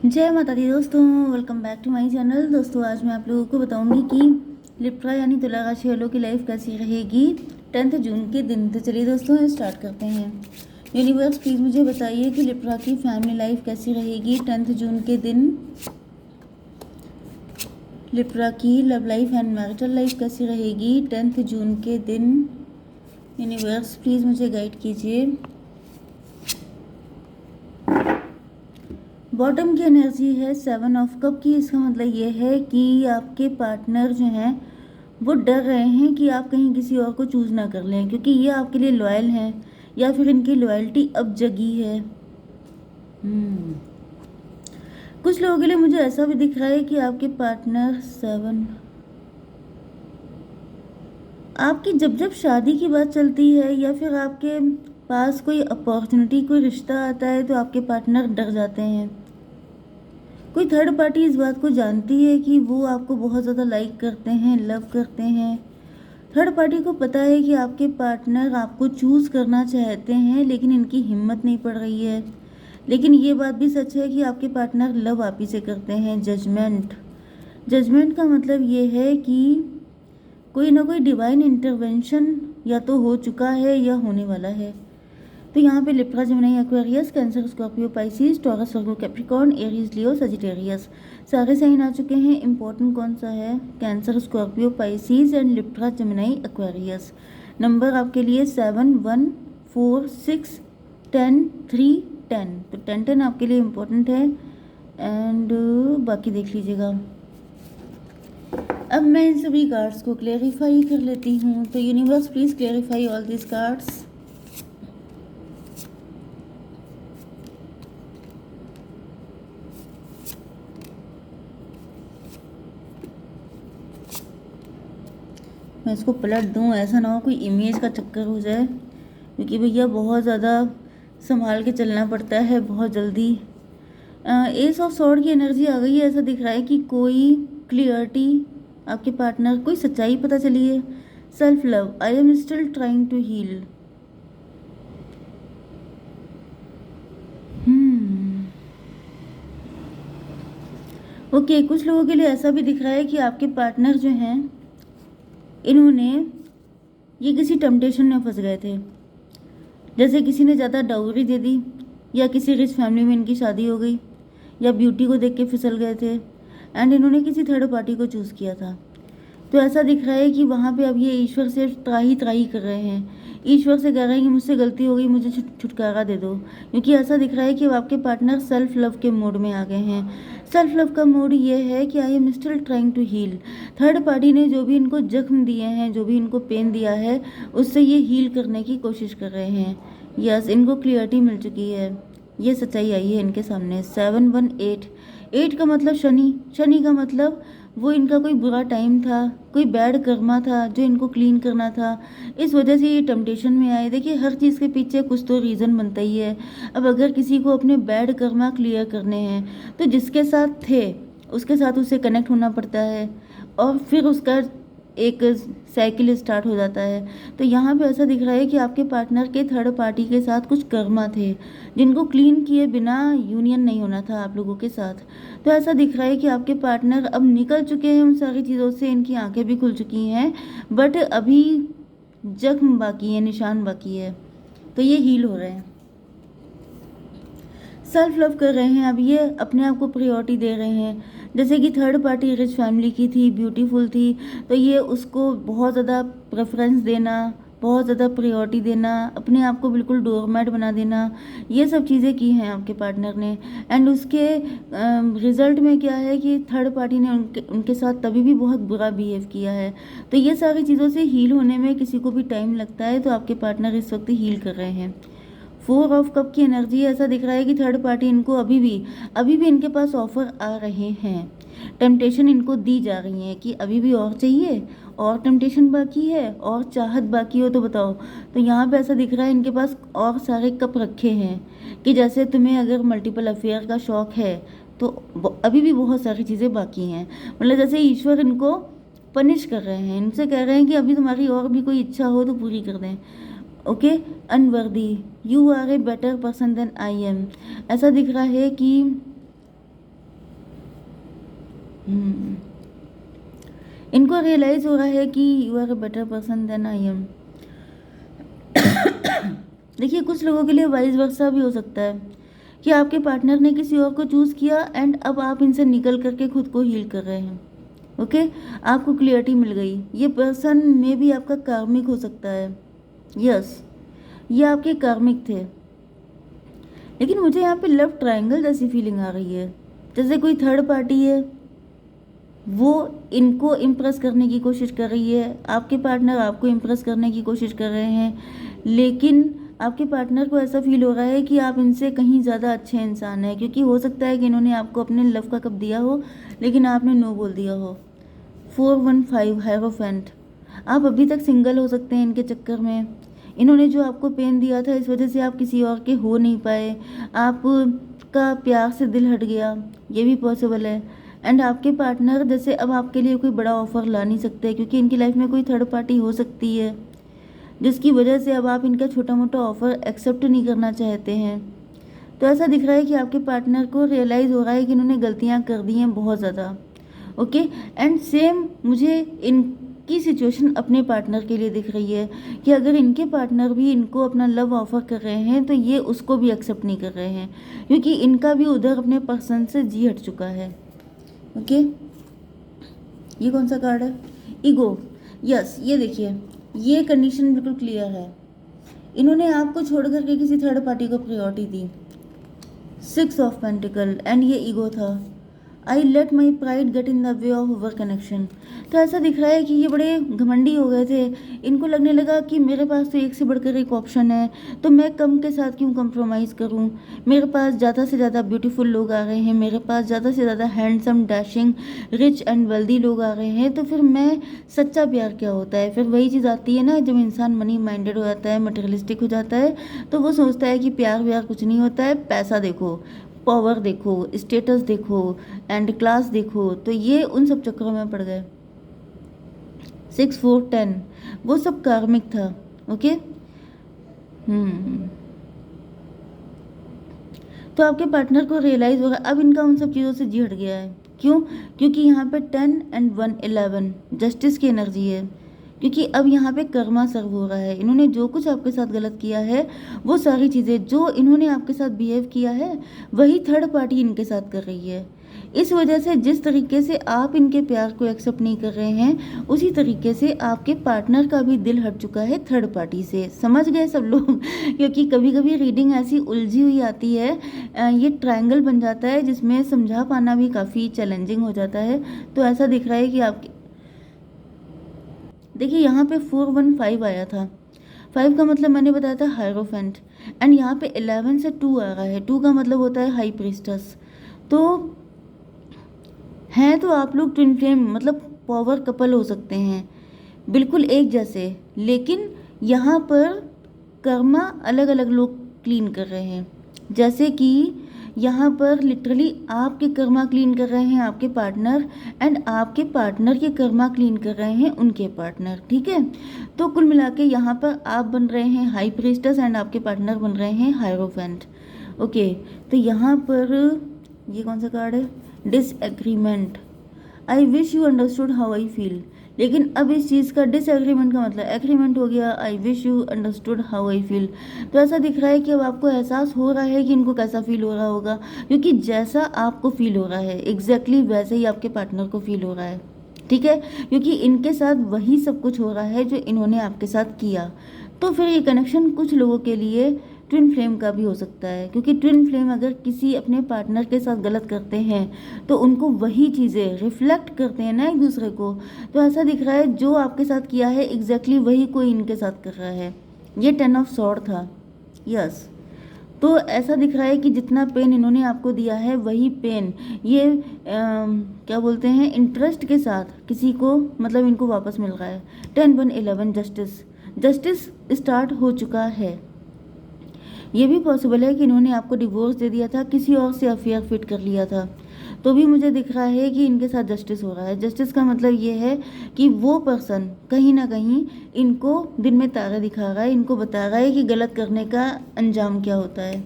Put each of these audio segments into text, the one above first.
जय माता दी दोस्तों, welcome back to my channel. दोस्तों आज मैं आप लोगों को बताऊंगी कि लिब्रा यानी तुला राशि वालों की लाइफ कैसी रहेगी 10 जून के दिन। तो चलिए दोस्तों स्टार्ट करते हैं। यूनिवर्स प्लीज़ मुझे बताइए कि लिब्रा की फैमिली लाइफ कैसी रहेगी 10 जून के दिन। लिब्रा की love life and marital life कैसी रहेगी 10 जून के दिन। यूनिवर्स प्लीज़ मुझे गाइड कीजिए। बॉटम की एनर्जी है 7 ऑफ कप की। इसका मतलब ये है कि आपके पार्टनर जो हैं वो डर रहे हैं कि आप कहीं किसी और को चूज़ ना कर लें, क्योंकि ये आपके लिए लॉयल हैं या फिर इनकी लॉयल्टी अब जगी है। कुछ लोगों के लिए मुझे ऐसा भी दिख रहा है कि आपके पार्टनर 7 आपकी जब जब शादी की बात चलती है या फिर आपके पास कोई अपॉर्चुनिटी, कोई रिश्ता आता है तो आपके पार्टनर डर जाते हैं। कोई थर्ड पार्टी इस बात को जानती है कि वो आपको बहुत ज़्यादा लाइक करते हैं, लव करते हैं। थर्ड पार्टी को पता है कि आपके पार्टनर आपको चूज़ करना चाहते हैं, लेकिन इनकी हिम्मत नहीं पड़ रही है। लेकिन ये बात भी सच है कि आपके पार्टनर लव आप ही से करते हैं। जजमेंट का मतलब ये है कि कोई ना कोई डिवाइन इंटरवेंशन या तो हो चुका है या होने वाला है। तो यहाँ पे Libra, Gemini, Aquarius, Cancer, Scorpio, Pisces, Taurus, Virgo, Capricorn, Aries, Leo, Sagittarius सारे साइन आ चुके हैं। इंपॉर्टेंट कौन सा है? Cancer, Scorpio, Pisces and Libra, Gemini, Aquarius. Number आपके लिए 7, 1, 4, 6, 10, 3, 10। तो 10 आपके लिए इम्पोर्टेंट है। एंड बाकी देख लीजिएगा। अब मैं इन सभी कार्ड्स को क्लेरिफाई कर लेती हूँ। तो universe please clarify all this cards. मैं इसको पलट दूँ, ऐसा ना हो कोई इमेज का चक्कर हो जाए, क्योंकि भैया बहुत ज़्यादा संभाल के चलना पड़ता है बहुत जल्दी। एस ऑफ सॉर्ड की एनर्जी आ गई है। ऐसा दिख रहा है कि कोई क्लियरिटी, आपके पार्टनर कोई सच्चाई पता चली है। Self love, I am still trying to heal. Okay, कुछ लोगों के लिए ऐसा भी दिख रहा है कि आपके पार्टनर जो हैं इन्होंने ये किसी टेम्पटेशन में फंस गए थे। जैसे किसी ने ज़्यादा डाउरी दे दी, या किसी रिच फैमिली में इनकी शादी हो गई, या ब्यूटी को देख के फिसल गए थे एंड इन्होंने किसी थर्ड पार्टी को चूज़ किया था। तो ऐसा दिख रहा है कि वहाँ पे अब ये ईश्वर से त्राही त्राही कर रहे हैं। ईश्वर से कह रहे हैं कि मुझसे गलती हो गई, मुझे छुटकारा दे दो, क्योंकि ऐसा दिख रहा है कि अब आपके पार्टनर सेल्फ लव के मोड में आ गए हैं। सेल्फ लव का मोड ये है कि I am still trying to heal. Third party ने जो भी इनको जख्म दिए हैं, जो भी इनको पेन दिया है, उससे ये हील करने की कोशिश कर रहे हैं। यस, इनको क्लियरिटी मिल चुकी है, ये सच्चाई आई है इनके सामने। 7, 1, 8 का मतलब शनि का मतलब वो इनका कोई बुरा टाइम था, कोई बैड कर्मा था जो इनको क्लीन करना था। इस वजह से ये टेम्पटेशन में आए। देखिए, हर चीज़ के पीछे कुछ तो रीज़न बनता ही है। अब अगर किसी को अपने बैड कर्मा क्लियर करने हैं तो जिसके साथ थे उसके साथ उसे कनेक्ट होना पड़ता है, और फिर उसका एक साइकिल स्टार्ट हो जाता है। तो यहाँ पे ऐसा दिख रहा है कि आपके पार्टनर के थर्ड पार्टी के साथ कुछ कर्मा थे जिनको क्लीन किए बिना यूनियन नहीं होना था आप लोगों के साथ। तो ऐसा दिख रहा है कि आपके पार्टनर अब निकल चुके हैं उन सारी चीज़ों से, इनकी आंखें भी खुल चुकी हैं, बट अभी जख्म बाकी है, निशान बाकी है। तो ये हील हो रहे हैं, सेल्फ लव कर रहे हैं। अब ये अपने आप को प्रायोरिटी दे रहे हैं। जैसे कि थर्ड पार्टी रिच फैमिली की थी, ब्यूटीफुल थी, तो ये उसको बहुत ज़्यादा प्रेफरेंस देना, बहुत ज़्यादा प्रायोरिटी देना, अपने आप को बिल्कुल डोरमैट बना देना, ये सब चीज़ें की हैं आपके पार्टनर ने। एंड उसके रिजल्ट में क्या है कि थर्ड पार्टी ने उनके साथ तभी भी बहुत बुरा बिहेव किया है। तो ये सारी चीज़ों से हील होने में किसी को भी टाइम लगता है, तो आपके पार्टनर इस वक्त हील कर रहे हैं। 4 ऑफ कप की एनर्जी, ऐसा दिख रहा है कि थर्ड पार्टी इनको अभी भी इनके पास ऑफर आ रहे हैं। टेम्पटेशन इनको दी जा रही है कि अभी भी और चाहिए, और टेम्पटेशन बाकी है, और चाहत बाकी हो तो बताओ। तो यहाँ पे ऐसा दिख रहा है इनके पास और सारे कप रखे हैं कि जैसे तुम्हें अगर मल्टीपल अफेयर का शौक है तो अभी भी बहुत सारी चीज़ें बाकी हैं। मतलब जैसे ईश्वर इनको पनिश कर रहे हैं, इनसे कह रहे हैं कि अभी तुम्हारी और भी कोई इच्छा हो तो पूरी कर दें। Okay, unworthy, you are a better person than I am. ऐसा दिख रहा है कि हम्म, इनको रियलाइज हो रहा है कि you are a better person than I am. देखिए, कुछ लोगों के लिए वाइस वर्सा भी हो सकता है कि आपके पार्टनर ने किसी और को चूज़ किया एंड अब आप इनसे निकल करके खुद को हील कर रहे हैं। ओके, आपको क्लियरिटी मिल गई। ये पर्सन में भी आपका कार्मिक हो सकता है। यस, ये आपके कार्मिक थे। लेकिन मुझे यहाँ पे लव ट्रायंगल जैसी फीलिंग आ रही है, जैसे कोई थर्ड पार्टी है, वो इनको इम्प्रेस करने की कोशिश कर रही है, आपके पार्टनर आपको इम्प्रेस करने की कोशिश कर रहे हैं, लेकिन आपके पार्टनर को ऐसा फील हो रहा है कि आप इनसे कहीं ज़्यादा अच्छे इंसान हैं, क्योंकि हो सकता है कि इन्होंने आपको अपने लव का कप दिया हो लेकिन आपने नो बोल दिया हो। 415 हायरोफेंट, आप अभी तक सिंगल हो सकते हैं इनके चक्कर में। इन्होंने जो आपको पेन दिया था, इस वजह से आप किसी और के हो नहीं पाए, आपका प्यार से दिल हट गया, ये भी पॉसिबल है। एंड आपके पार्टनर जैसे अब आपके लिए कोई बड़ा ऑफर ला नहीं सकते, क्योंकि इनकी लाइफ में कोई थर्ड पार्टी हो सकती है, जिसकी वजह से अब आप इनका छोटा मोटा ऑफर एक्सेप्ट नहीं करना चाहते हैं। तो ऐसा दिख रहा है कि आपके पार्टनर को रियलाइज़ हो रहा है कि इन्होंने गलतियाँ कर दी हैं बहुत ज़्यादा। ओके, एंड सेम मुझे इनकी सिचुएशन अपने पार्टनर के लिए दिख रही है कि अगर इनके पार्टनर भी इनको अपना लव ऑफर कर रहे हैं तो ये उसको भी एक्सेप्ट नहीं कर रहे हैं, क्योंकि इनका भी उधर अपने पर्सन से जी हट चुका है। ओके, ये कौन सा कार्ड है? ईगो। यस, ये देखिए, ये कंडीशन बिल्कुल क्लियर है। इन्होंने आपको छोड़ करके किसी थर्ड पार्टी को priority the. 6 of pentacle, and ये ईगो था। I let my pride get in the way of our connection. तो ऐसा दिख रहा है कि ये बड़े घमंडी हो गए थे। इनको लगने लगा कि मेरे पास तो एक से बढ़कर एक ऑप्शन है, तो मैं कम के साथ क्यों कंप्रोमाइज़ करूं। मेरे पास ज़्यादा से ज़्यादा ब्यूटीफुल लोग आ रहे हैं, मेरे पास ज़्यादा से ज़्यादा handsome, dashing, rich and wealthy लोग आ रहे हैं, तो फिर मैं सच्चा प्यार क्या होता है? फिर वही चीज़ आती है ना, जब इंसान मनी माइंडेड हो जाता है, मटेरियलिस्टिक हो जाता है, तो वो सोचता है कि प्यार व्यार कुछ नहीं होता है, पैसा देखो, पावर देखो, स्टेटस देखो एंड क्लास देखो। तो ये उन सब चक्करों में पड़ गए। 6 4 10 वो सब कार्मिक था। ओके, तो आपके पार्टनर को रियलाइज होगा अब इनका उन सब चीज़ों से जी हट गया है। क्यों? क्योंकि यहाँ पे 10 एंड 1 11 जस्टिस की एनर्जी है, क्योंकि अब यहाँ पे कर्मा सर्व हो रहा है। इन्होंने जो कुछ आपके साथ गलत किया है, वो सारी चीज़ें जो इन्होंने आपके साथ बिहेव किया है, वही थर्ड पार्टी इनके साथ कर रही है। इस वजह से जिस तरीके से आप इनके प्यार को एक्सेप्ट नहीं कर रहे हैं, उसी तरीके से आपके पार्टनर का भी दिल हट चुका है थर्ड पार्टी से। समझ गए सब लोग? क्योंकि कभी कभी रीडिंग ऐसी उलझी हुई आती है, ये ट्रायंगल बन जाता है जिसमें समझा पाना भी काफ़ी चैलेंजिंग हो जाता है। तो ऐसा दिख रहा है कि आपके देखिए, यहाँ पे 415 आया था। 5 का मतलब मैंने बताया था हायरोफेंट, एंड यहाँ पे 11 से 2 आ रहा है। 2 का मतलब होता है हाई प्रीस्टस। तो हैं तो आप लोग ट्विन फ्लेम, मतलब पावर कपल हो सकते हैं, बिल्कुल एक जैसे, लेकिन यहाँ पर कर्मा अलग अलग लोग क्लीन कर रहे हैं। जैसे कि यहाँ पर लिटरली आपके कर्मा क्लीन कर रहे हैं आपके पार्टनर, एंड आपके पार्टनर के कर्मा क्लीन कर रहे हैं उनके पार्टनर। ठीक है, तो कुल मिला के यहाँ पर आप बन रहे हैं हाई प्रीस्टस एंड आपके पार्टनर बन रहे हैं हायरोफेंट। ओके, तो यहाँ पर ये कौन सा कार्ड है? Disagreement. I wish you understood how I feel. लेकिन अब इस चीज़ का डिसएग्रीमेंट का मतलब एग्रीमेंट हो गया। I wish you understood how I feel. तो ऐसा दिख रहा है कि अब आपको एहसास हो रहा है कि इनको कैसा फील हो रहा होगा, क्योंकि जैसा आपको फील हो रहा है एग्जैक्टली वैसे ही आपके पार्टनर को फील हो रहा है। ठीक है, क्योंकि इनके साथ वही सब कुछ हो रहा है जो इन्होंने आपके साथ किया। तो फिर ये कनेक्शन कुछ लोगों के लिए ट्विन फ्लेम का भी हो सकता है, क्योंकि ट्विन फ्लेम अगर किसी अपने पार्टनर के साथ गलत करते हैं तो उनको वही चीज़ें रिफ्लेक्ट करते हैं ना एक दूसरे को। तो ऐसा दिख रहा है जो आपके साथ किया है एग्जैक्टली वही कोई इनके साथ कर रहा है। ये 10 ऑफ सॉर्ड था। यस, तो ऐसा दिख रहा है कि जितना पेन इन्होंने आपको दिया है वही पेन ये क्या बोलते हैं, इंटरेस्ट के साथ किसी को, मतलब इनको वापस मिल रहा है। 10 1 11 जस्टिस। जस्टिस स्टार्ट हो चुका है। ये भी पॉसिबल है कि इन्होंने आपको डिवोर्स दे दिया था, किसी और से अफेयर फिट कर लिया था, तो भी मुझे दिख रहा है कि इनके साथ जस्टिस हो रहा है। जस्टिस का मतलब ये है कि वो पर्सन कहीं ना कहीं इनको दिन में तारा दिखा रहा है, इनको बता रहा है कि गलत करने का अंजाम क्या होता है।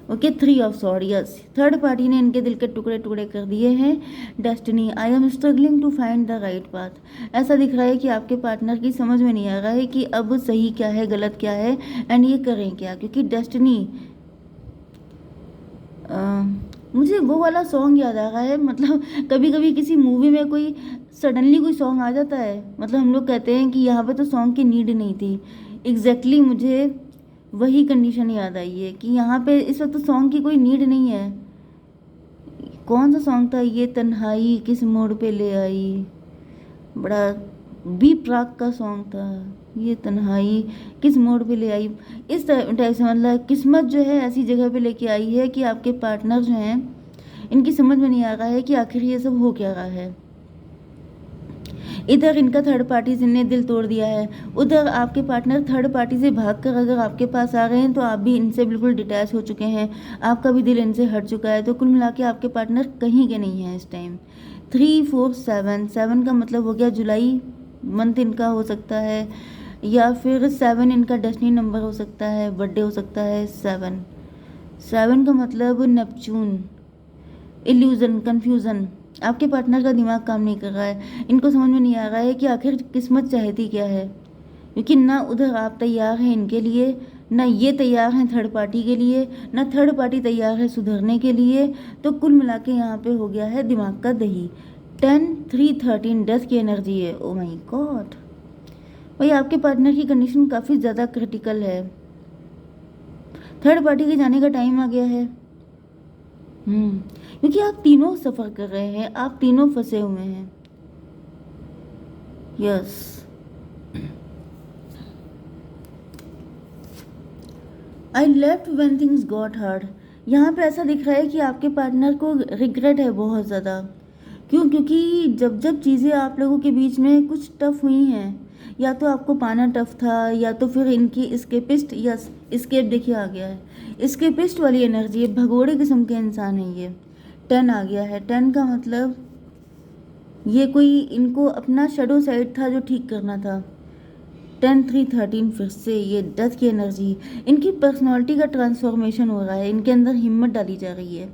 Okay, 3 of sword, yes, third party ने इनके दिल के टुकड़े टुकड़े कर दिए हैं। Destiny, I am struggling to find the right path. ऐसा दिख रहा है कि आपके पार्टनर की समझ में नहीं आ रहा है कि अब सही क्या है, गलत क्या है, एंड ये करें क्या, क्योंकि डेस्टिनी, मुझे वो वाला सॉन्ग याद आ रहा है, मतलब कभी कभी किसी मूवी में कोई सडनली कोई सॉन्ग आ जाता है, मतलब हम लोग कहते हैं कि यहाँ पे तो सॉन्ग की नीड नहीं थी। एग्जैक्टली मुझे वही कंडीशन याद आई है कि यहाँ पे इस वक्त तो सॉन्ग की कोई नीड नहीं है। कौन सा सॉन्ग था ये, तन्हाई किस मोड़ पे ले आई, बड़ा बी प्राक का सॉन्ग था ये, तन्हाई किस मोड़ पे ले आई। इस टाइप से मतलब किस्मत जो है ऐसी जगह पे लेके आई है कि आपके पार्टनर जो हैं इनकी समझ में नहीं आ रहा है कि आखिर ये सब हो क्या रहा है। इधर इनका थर्ड पार्टी से ने दिल तोड़ दिया है, उधर आपके पार्टनर थर्ड पार्टी से भागकर अगर आपके पास आ रहे हैं तो आप भी इनसे बिल्कुल डिटैच हो चुके हैं, आपका भी दिल इनसे हट चुका है। तो कुल मिला के आपके पार्टनर कहीं के नहीं हैं इस टाइम। 3 4 7, 7 का मतलब हो गया जुलाई मंथ इनका हो सकता है, या फिर 7 इनका डेस्टिनी नंबर हो सकता है, बर्थडे हो सकता है 7। 7 का मतलब नेपच्यून, इल्यूजन, कंफ्यूजन। आपके पार्टनर का दिमाग काम नहीं कर रहा है, इनको समझ में नहीं आ रहा है कि आखिर किस्मत चाहती क्या है, क्योंकि ना उधर आप तैयार हैं इनके लिए, ना ये तैयार हैं थर्ड पार्टी के लिए, ना थर्ड पार्टी तैयार है सुधरने के लिए। तो कुल मिला के यहाँ पे हो गया है दिमाग का दही। 10 3 13 डेथ की एनर्जी है। ओ माय गॉड, भाई आपके पार्टनर की कंडीशन काफ़ी ज़्यादा क्रिटिकल है, थर्ड पार्टी के जाने का टाइम आ गया है। क्योंकि आप तीनों सफ़र कर रहे हैं, आप तीनों फंसे हुए हैं। Yes, I left when things got hard. यहाँ पे ऐसा दिख रहा है कि आपके पार्टनर को रिग्रेट है बहुत ज़्यादा। क्यों? क्योंकि जब जब चीज़ें आप लोगों के बीच में कुछ टफ हुई हैं, या तो आपको पाना टफ था, या तो फिर इनकी स्केपिस्ट, या स्केप देखिए आ गया है, स्केपिस्ट वाली एनर्जी है, भगोड़े किस्म के इंसान है ये। 10 आ गया है, 10 का मतलब ये कोई इनको अपना शेडो साइड था जो ठीक करना था। 10 3 13 फिर से ये डेथ की एनर्जी, इनकी पर्सनालिटी का ट्रांसफॉर्मेशन हो रहा है, इनके अंदर हिम्मत डाली जा रही है।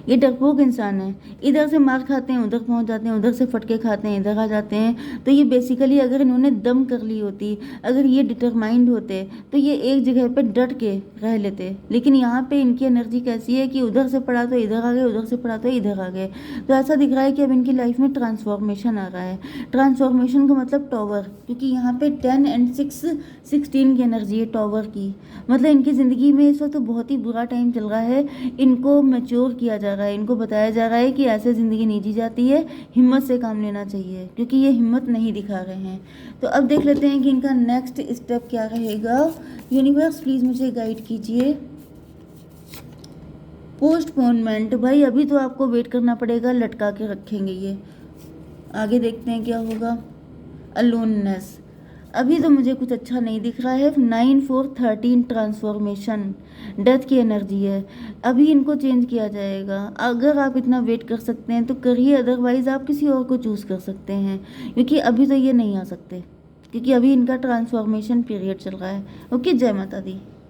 ये डरपोक इंसान है, इधर से मार खाते हैं उधर पहुंच जाते हैं, उधर से फटके खाते हैं इधर आ जाते हैं। तो ये बेसिकली अगर इन्होंने दम कर ली होती, अगर ये डिटरमाइंड होते, तो ये एक जगह पे डट के रह लेते। लेकिन यहाँ पे इनकी एनर्जी कैसी है कि उधर से पड़ा तो इधर आ गए, उधर से पड़ा तो इधर आ गए। तो ऐसा दिख रहा है कि अब इनकी लाइफ में ट्रांसफॉर्मेशन आ रहा है। ट्रांसफॉर्मेशन का मतलब टॉवर, क्योंकि यहाँ पे 10 एंड 6 16 की एनर्जी है टॉवर की। मतलब इनकी ज़िंदगी में इस वक्त तो बहुत ही बुरा टाइम चल रहा है, इनको मैच्योर किया जा रहा है, इनको बताया जा रहा है कि ऐसे ज़िंदगी नहीं जी जाती है, हिम्मत से काम लेना चाहिए, क्योंकि ये हिम्मत नहीं दिखा रहे हैं। तो अब देख लेते हैं कि इनका नेक्स्ट स्टेप क्या रहेगा। यूनिवर्स प्लीज़ मुझे गाइड कीजिए। पोस्टपोनमेंट, भाई अभी तो आपको वेट करना पड़ेगा, लटका के रखेंगे ये। आगे देखते हैं क्या होगा। अलोननेस, अभी तो मुझे कुछ अच्छा नहीं दिख रहा है। 9 4 13 ट्रांसफॉर्मेशन, डेथ की एनर्जी है, अभी इनको चेंज किया जाएगा। अगर आप इतना वेट कर सकते हैं तो करिए, अदरवाइज़ आप किसी और को चूज़ कर सकते हैं, क्योंकि अभी तो ये नहीं आ सकते, क्योंकि अभी इनका ट्रांसफॉर्मेशन पीरियड चल रहा है। ओके, जय माता दी।